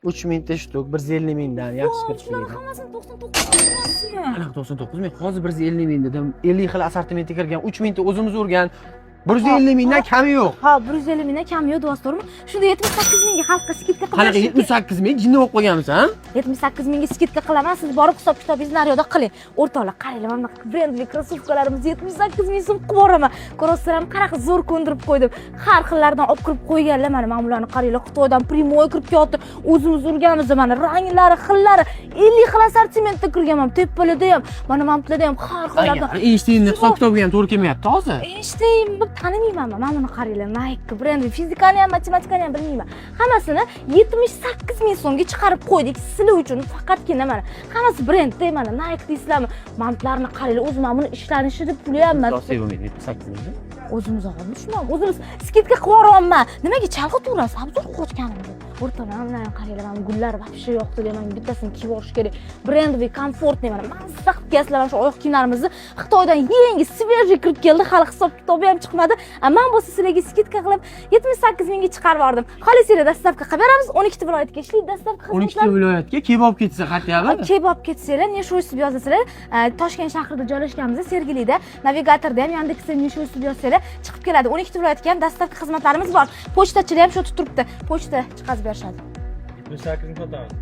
3000 ta shtuk, 150 mingdan yaxshi Shularni kirishlaydi. hammasini 99 qilyapsizmi? Aniq 99 ming, hozir 150 ming dedim. 50 xil assortimentga kirgan, 3000 ta o'zimiz urgan. 150 mingdan kami yo'q. Ha, 150 mingdan kam yo'q, to'g'rimi? Shunda 78 mingga xalqqa skidka Qanaqa qilib 78 ming jinni bo'lib qolganmisan? 78 mingga skidka qilaman. Siz borib hisob-kitobingizni naryoqda qiling. O'rtoqlar, qaranglar, mana brendli krossovkalarimiz 78 ming so'm qilib boraman. Ko'rasizlarmi, qanaqa zo'r ko'ndirib qo'ydim. Har xillardan olib kirib qo'yganlar, mana bularni qaranglar, Xitoydan primoy kirib kelyapti. O'zimiz urganmiz, mana ranglari, xillari 50 xil assortimentda kirganman. Tepalarda ham, mana mamtlarda ham har xillardan. Eshitdingmi, hisob-kitobga ham to'g'ri kelmayapti hozir. Eshitaymi, tanimayman. Mana buni qaranglar, Nike brendi, fizikani ham, matematikani ham bilmayman. Hammasini 78 ming so'mga chiqarib qo'ydik sizlar uchun. Faqatgina mana hammasi brendda, mana Nike deysizlarmi? Mantlarni qaranglar, o'zim mana buni ishlanishida puli ham emas. 78 ming. O'zimiz olishman, o'zimiz skidka qilib yuboryapman. Nimaga chalg'ib turasiz? Abzor qo'chganimda. O'rtalar, mana qaranglar, mana gullar vobshe yo'qdi deman, bittasini kiyib olish kerak. Brendli, komfortli mana. Mazza qilib kiyasizlar mana shu oyoq kiyimlarimizni. Xitoydan yangi svежий kirib keldi, hali hisob-kitobi ham chiqmadi. Men bo'lsa sizlarga skidka qilib 78 mingga chiqarib yubordim. Xolisinglar dastavka qilib beramiz, 12 ta viloyatga ishlaydi dastavka. 12 ta viloyatga kebob ketsa qatiyapti. Kebob ketsanglar, Neshoysib yozasizlar. Toshkent shahrida joylashganmiz, Sergelida. Navigatorda ham Yandexda Neshoysib yozsanglar chiqib keladi. 12 ta viloyatga ham dastavka xizmatlarimiz bor. Pochtachilar ham shu turibdi. Pochta chiqazib berishadi. 78 ming sotamiz.